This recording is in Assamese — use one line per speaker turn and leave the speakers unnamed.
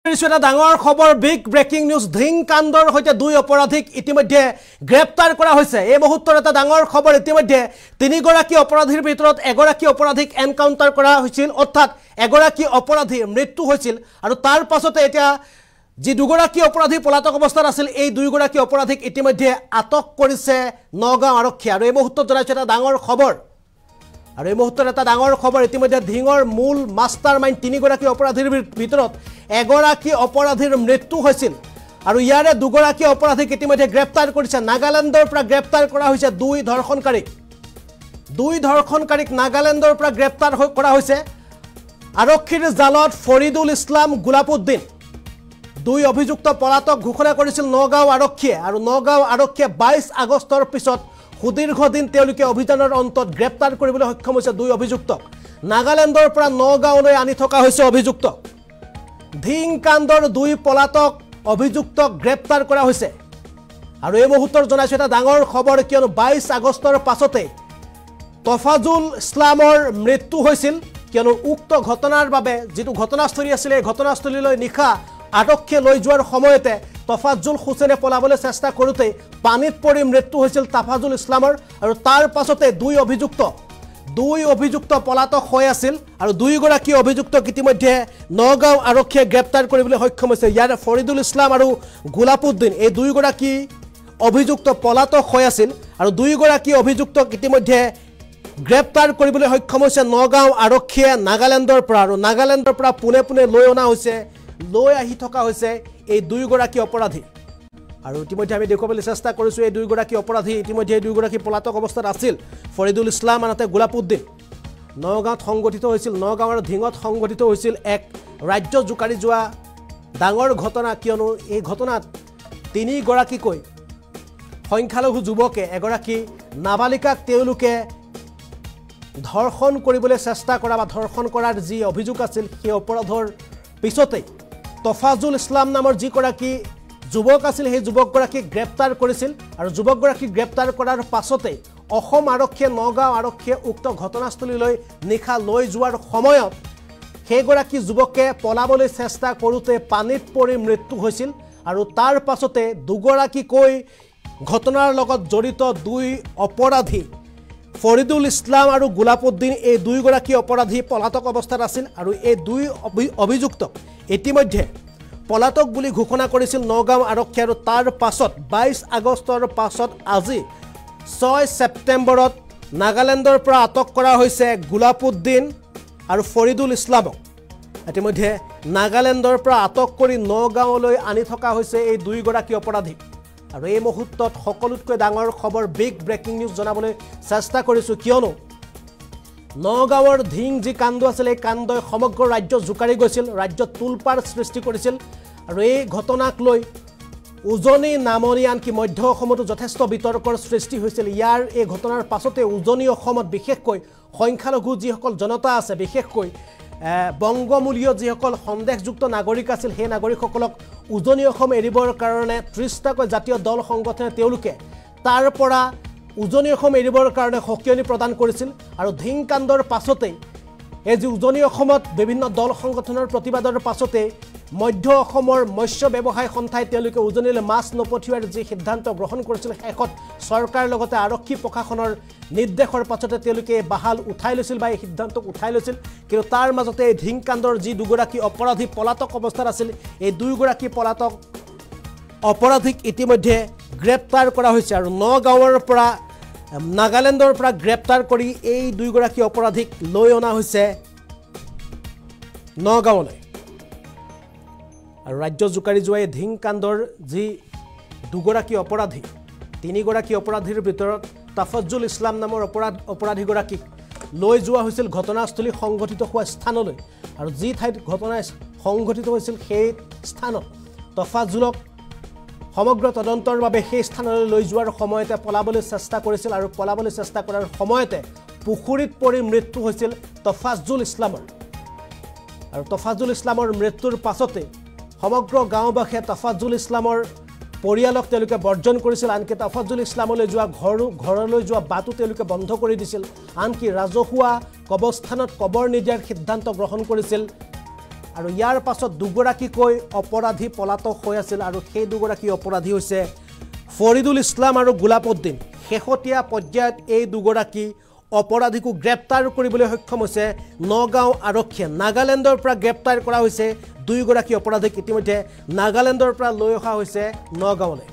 এটা ডাঙৰ খবৰ বিগ ব্ৰেকিং নিউজ ধিং কাণ্ডৰ হৈতে দুই অপৰাধীক ইতিমধ্যে গ্ৰেপ্তাৰ কৰা হৈছে এই মুহূৰ্তৰ এটা ডাঙৰ খবৰ ইতিমধ্যে তিনিগৰাকী অপৰাধীৰ ভিতৰত এগৰাকী অপৰাধীক এনকাউন্টাৰ কৰা হৈছিল অৰ্থাৎ এগৰাকী অপৰাধীৰ মৃত্যু হৈছিল আৰু তাৰ পাছতে এতিয়া যি দুগৰাকী অপৰাধী পলাতক অৱস্থাত আছিল এই দুইগৰাকী অপৰাধীক ইতিমধ্যে আটক কৰিছে নগাঁও আৰক্ষী আৰু এই মুহূৰ্তত জনাইছে এটা ডাঙৰ খবৰ আৰু এই মুহূৰ্তত এটা ডাঙৰ খবৰ ইতিমধ্যে ধিঙৰ মূল মাষ্টাৰমাইণ্ড তিনিগৰাকী অপৰাধীৰ ভিতৰত এগৰাকী অপৰাধীৰ মৃত্যু হৈছিল আৰু ইয়াৰে দুগৰাকী অপৰাধীক ইতিমধ্যে গ্ৰেপ্তাৰ কৰিছে নাগালেণ্ডৰ পৰা গ্ৰেপ্তাৰ কৰা হৈছে দুই ধৰ্ষণকাৰীক নাগালেণ্ডৰ পৰা গ্ৰেপ্তাৰ কৰা হৈছে আৰক্ষীৰ জালত ফৰিদুল ইছলাম গোলাপুদ্দিন দুই অভিযুক্ত পলাতক ঘোষণা কৰিছিল নগাঁও আৰক্ষীয়ে আৰু নগাঁও আৰক্ষীয়ে 22 আগষ্টৰ পিছত সুদীৰ্ঘদিন তেওঁলোকে অভিযানৰ অন্তত গ্ৰেপ্তাৰ কৰিবলৈ সক্ষম হৈছে দুই অভিযুক্তক নাগালেণ্ডৰ পৰা নগাঁওলৈ আনি থকা হৈছে অভিযুক্ত ধিং কাণ্ডৰ দুই পলাতক অভিযুক্তক গ্ৰেপ্তাৰ কৰা হৈছে আৰু এই মুহূৰ্তৰ জনাইছে এটা ডাঙৰ খবৰ কিয়নো 22 আগষ্টৰ পাছতে তফাজুল ইছলামৰ মৃত্যু হৈছিল কিয়নো উক্ত ঘটনাৰ বাবে যেটো ঘটনাস্থলী আছিল এই ঘটনাস্থলীলৈ নিখা আৰক্ষীয়ে লৈ যোৱাৰ সময়তে তফাজুল হুছেইনে পলাবলৈ চেষ্টা কৰোতে পানীত পৰি মৃত্যু হৈছিল তফাজুল ইছলামৰ আৰু তাৰ পাছতে দুই অভিযুক্ত পলাতক হৈ আছিল আৰু দুইগৰাকী অভিযুক্তক ইতিমধ্যে নগাঁও আৰক্ষীয়ে গ্ৰেপ্তাৰ কৰিবলৈ সক্ষম হৈছে ইয়াৰে ফৰিদুল ইছলাম আৰু গোলাপুদ্দিন এই দুইগৰাকী অভিযুক্ত পলাতক হৈ আছিল আৰু দুইগৰাকী অভিযুক্তক ইতিমধ্যে গ্ৰেপ্তাৰ কৰিবলৈ সক্ষম হৈছে নগাঁও আৰক্ষীয়ে নাগালেণ্ডৰ পৰা আৰু নাগালেণ্ডৰ পৰা পুনে লৈ আহি থকা হৈছে এই দুইগৰাকী অপৰাধী আৰু ইতিমধ্যে আমি দেখুৱাবলৈ চেষ্টা কৰিছো এই দুইগৰাকী অপৰাধী ইতিমধ্যে দুইগৰাকী পলাতক অৱস্থাত আছিল ফৰিদুল ইছলাম আনহাতে গোলাপুদ্দিন নগাঁৱত সংগঠিত হৈছিল নগাঁৱৰ ধিঙত সংগঠিত হৈছিল এক ৰাজ্য জুকাৰি যোৱা ডাঙৰ ঘটনা কিয়নো এই ঘটনাত তিনিগৰাকীকৈ সংখ্যালঘু যুৱকে এগৰাকী নাবালিকাক তেওঁলোকে ধৰ্ষণ কৰিবলৈ চেষ্টা কৰা বা ধৰ্ষণ কৰাৰ যি অভিযোগ আছিল সেই অপৰাধৰ পিছতে তফাজুল ইছলাম নামৰ যিগৰাকী যুৱক আছিল সেই যুৱকগৰাকীক গ্ৰেপ্তাৰ কৰিছিল আৰু যুৱকগৰাকীক গ্ৰেপ্তাৰ কৰাৰ পাছতে অসম আৰক্ষীয়ে নগাঁও আৰক্ষীয়ে উক্ত ঘটনাস্থলীলৈ নিখা লৈ যোৱাৰ সময়ত সেইগৰাকী যুৱকে পলাবলৈ চেষ্টা কৰোতে পানীত পৰি মৃত্যু হৈছিল আৰু তাৰ পাছতে দুগৰাকীকৈ ঘটনাৰ লগত জড়িত দুই অপৰাধী ফৰিদুল ইছলাম আৰু গোলাপুদ্দিন এই দুইগৰাকী অপৰাধী পলাতক অৱস্থাত আছিল আৰু এই দুই অভিযুক্তক ইতিমধ্যে পলাতক বুলি ঘোষণা কৰিছিল নগাঁও আৰক্ষী আৰু তাৰ পাছত 22 আগষ্টৰ পাছত আজি 6 ছেপ্টেম্বৰত নাগালেণ্ডৰ পৰা আটক কৰা হৈছে গোলাপুদ্দিন আৰু ফৰিদুল ইছলামক ইতিমধ্যে নাগালেণ্ডৰ পৰা আটক কৰি নগাঁওলৈ আনি থকা হৈছে এই দুইগৰাকী অপৰাধী আৰু এই মুহূৰ্তত সকলোতকৈ ডাঙৰ খবৰ বিগ ব্ৰেকিং নিউজ জনাবলৈ চেষ্টা কৰিছো কিয়নো নগাঁৱৰ ধিং যি কাণ্ড আছিল এই কাণ্ডই সমগ্ৰ ৰাজ্য জুকাৰি গৈছিল ৰাজ্যত তুলপাৰ সৃষ্টি কৰিছিল আৰু এই ঘটনাক লৈ উজনি নামনি আনকি মধ্য অসমতো যথেষ্ট বিতৰ্কৰ সৃষ্টি হৈছিল ইয়াৰ এই ঘটনাৰ পাছতে উজনি অসমত বিশেষকৈ সংখ্যালঘু যিসকল জনতা আছে বিশেষকৈ বংগমূলীয় যিসকল সন্দেহযুক্ত নাগৰিক আছিল সেই নাগৰিকসকলক উজনি অসম এৰিবৰ কাৰণে 30টাকৈ জাতীয় দল সংগঠনে তেওঁলোকে তাৰ পৰা উজনি অসম এৰিবৰ কাৰণে সকিয়নি প্ৰদান কৰিছিল আৰু ধিং কাণ্ডৰ পাছতে এই যে উজনি অসমত বিভিন্ন দল সংগঠনৰ প্ৰতিবাদৰ পাছতে মধ্য অসমৰ মৎস্য ব্যৱসায় সন্থাই তেওঁলোকে উজনিলৈ মাছ নপঠিওৱাৰ যি সিদ্ধান্ত গ্ৰহণ কৰিছিল শেষত চৰকাৰ লগতে আৰক্ষী প্ৰশাসনৰ নিৰ্দেশৰ পাছতে তেওঁলোকে বাহাল উঠাই লৈছিল বা এই সিদ্ধান্তক উঠাই লৈছিল কিন্তু তাৰ মাজতে এই ধিং কাণ্ডৰ যি দুগৰাকী অপৰাধী পলাতক অৱস্থাত আছিল এই দুইগৰাকী পলাতক অপৰাধীক ইতিমধ্যে গ্ৰেপ্তাৰ কৰা হৈছে আৰু নগাঁৱৰ পৰা নাগালেণ্ডৰ পৰা গ্ৰেপ্তাৰ কৰি এই দুইগৰাকী অপৰাধীক লৈ অনা হৈছে নগাঁৱলৈ আৰু ৰাজ্য জুকাৰি যোৱা এই ধিং কাণ্ডৰ যি দুগৰাকী অপৰাধী তিনিগৰাকী অপৰাধীৰ ভিতৰত তফাজুল ইছলাম নামৰ অপৰাধীগৰাকীক লৈ যোৱা হৈছিল ঘটনাস্থলী সংঘটিত হোৱা স্থানলৈ আৰু যি ঠাইত ঘটনা সংঘটিত হৈছিল সেই স্থানত তফাজুলক সমগ্ৰ তদন্তৰ বাবে সেই স্থানলৈ লৈ যোৱাৰ সময়তে পলাবলৈ চেষ্টা কৰিছিল আৰু পলাবলৈ চেষ্টা কৰাৰ সময়তে পুখুৰীত পৰি মৃত্যু হৈছিল তফাজুল ইছলামৰ আৰু তফাজুল ইছলামৰ মৃত্যুৰ পাছতে সমগ্ৰ গাঁওবাসীয়ে তফাজুল ইছলামৰ পৰিয়ালক তেওঁলোকে বৰ্জন কৰিছিল আনকি তফাজুল ইছলামলৈ যোৱা ঘৰলৈ যোৱা বাটু তেওঁলোকে বন্ধ কৰি দিছিল আনকি ৰাজহুৱা কবৰস্থানত কবৰ নিদিয়াৰ সিদ্ধান্ত গ্ৰহণ কৰিছিল আৰু ইয়াৰ পাছত দুগৰাকীকৈ অপৰাধী পলাতক হৈ আছিল আৰু সেই দুগৰাকী অপৰাধী হৈছে ফৰিদুল ইছলাম আৰু গোলাপউদ্দিন শেহতীয়া পৰ্যায়ত এই দুগৰাকী অপৰাধীকো গ্ৰেপ্তাৰ কৰিবলৈ সক্ষম হৈছে নগাঁও আৰক্ষীয়ে নাগালেণ্ডৰ পৰা গ্ৰেপ্তাৰ কৰা হৈছে দুইগৰাকী অপৰাধীক ইতিমধ্যে নাগালেণ্ডৰ পৰা লৈ অহা হৈছে নগাঁৱলৈ